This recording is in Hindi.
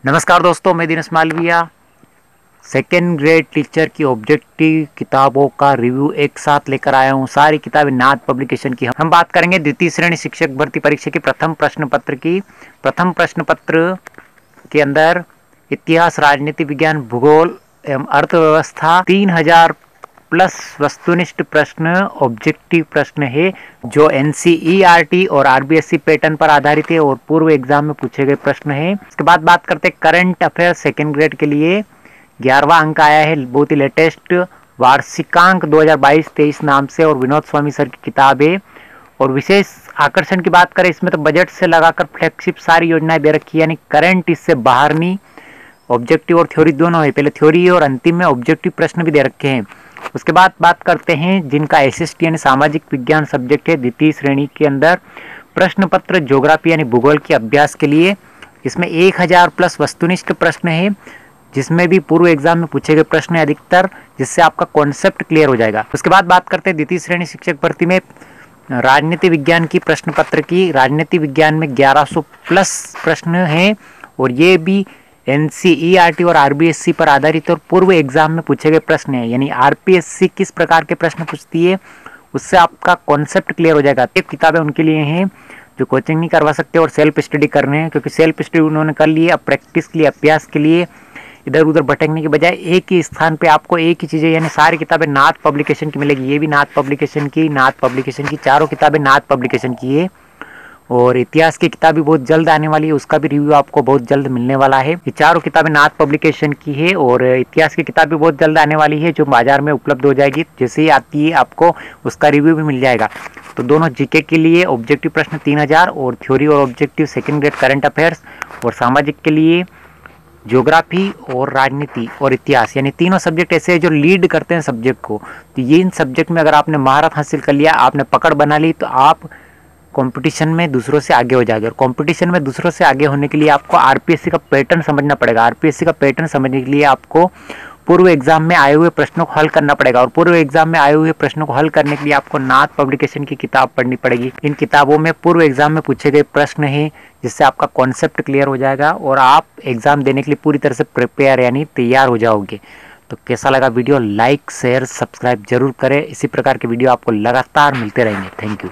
नमस्कार दोस्तों, मैं Dinesh Malviya second grade teacher की ऑब्जेक्टिव किताबों का रिव्यू एक साथ लेकर आया हूँ। सारी किताबें नाथ पब्लिकेशन की। हम बात करेंगे द्वितीय श्रेणी शिक्षक भर्ती परीक्षा की प्रथम प्रश्न पत्र की। प्रथम प्रश्न पत्र के अंदर इतिहास, राजनीति विज्ञान, भूगोल एवं अर्थव्यवस्था 3000 प्लस वस्तुनिष्ठ प्रश्न ऑब्जेक्टिव प्रश्न है जो एनसीईआरटी और आरबीएससी पैटर्न पर आधारित है और पूर्व एग्जाम में पूछे गए प्रश्न है। इसके बाद बात करते हैं करंट अफेयर सेकेंड ग्रेड के लिए 11वां अंक आया है, बहुत ही लेटेस्ट वार्षिकांक 2022-23 नाम से और विनोद स्वामी सर की किताब है। और विशेष आकर्षण की बात करें इसमें तो बजट से लगाकर फ्लैगशिप सारी योजनाएं दे रखी है, यानी करंट इससे बाहर नहीं। ऑब्जेक्टिव और थ्योरी दोनों है, पहले थ्योरी और अंतिम में ऑब्जेक्टिव प्रश्न भी दे रखे हैं। उसके बाद बात करते हैं जिनका एसएसटी यानी सामाजिक विज्ञान सब्जेक्ट है द्वितीय श्रेणी के अंदर प्रश्न पत्र ज्योग्राफी यानी भूगोल के अभ्यास के लिए। इसमें 1000 प्लस वस्तुनिष्ठ प्रश्न है जिसमें भी पूर्व एग्जाम में पूछे गए प्रश्न है अधिकतर, जिससे आपका कॉन्सेप्ट क्लियर हो जाएगा। उसके बाद बात करते हैं द्वितीय श्रेणी शिक्षक भर्ती में राजनीति विज्ञान की प्रश्न पत्र की। राजनीति विज्ञान में 1100 प्लस प्रश्न हैं और ये भी एनसीईआरटी और आरबीएससी पर आधारित और पूर्व एग्जाम में पूछे गए प्रश्न है, यानी आरपीएससी किस प्रकार के प्रश्न पूछती है उससे आपका कॉन्सेप्ट क्लियर हो जाएगा। ये किताबें उनके लिए हैं जो कोचिंग नहीं करवा सकते और सेल्फ स्टडी कर रहे हैं, क्योंकि सेल्फ स्टडी उन्होंने कर ली है। अब प्रैक्टिस के लिए, अभ्यास के लिए इधर उधर भटकने के बजाय एक ही स्थान पे आपको एक ही चीज़ें, यानी सारी किताबें नाथ पब्लिकेशन की मिलेगी। ये भी नाथ पब्लिकेशन की चारों किताबें नाथ पब्लिकेशन की है। और इतिहास की किताब भी बहुत जल्द आने वाली है, उसका भी रिव्यू आपको बहुत जल्द मिलने वाला है। ये चारों किताबें नाथ पब्लिकेशन की है और इतिहास की किताब भी बहुत जल्द आने वाली है जो बाजार में उपलब्ध हो जाएगी। जैसे ही आती है आपको उसका रिव्यू भी मिल जाएगा। तो दोनों जीके के लिए ऑब्जेक्टिव प्रश्न 3000 और थ्योरी और objective second grade current affairs, और सामाजिक के लिए ज्योग्राफी और राजनीति और इतिहास, यानी तीनों सब्जेक्ट ऐसे हैं जो लीड करते हैं सब्जेक्ट को। तो ये इन सब्जेक्ट में अगर आपने महारत हासिल कर लिया, आपने पकड़ बना ली, तो आप कंपटीशन में दूसरों से आगे हो जाएगा। और कंपटीशन में दूसरों से आगे होने के लिए आपको आरपीएससी का पैटर्न समझना पड़ेगा। आरपीएससी का पैटर्न समझने के लिए आपको पूर्व एग्जाम में आए हुए प्रश्नों को हल करना पड़ेगा, और पूर्व एग्जाम में आए हुए प्रश्नों को हल करने के लिए आपको नाथ पब्लिकेशन की किताब पढ़नी पड़ेगी। इन किताबों में पूर्व एग्जाम में पूछे गए प्रश्न हैं जिससे आपका कॉन्सेप्ट क्लियर हो जाएगा और आप एग्जाम देने के लिए पूरी तरह से प्रिपेयर यानी तैयार हो जाओगे। तो कैसा लगा वीडियो? लाइक, शेयर, सब्सक्राइब जरूर करें। इसी प्रकार के वीडियो आपको लगातार मिलते रहेंगे। Thank you.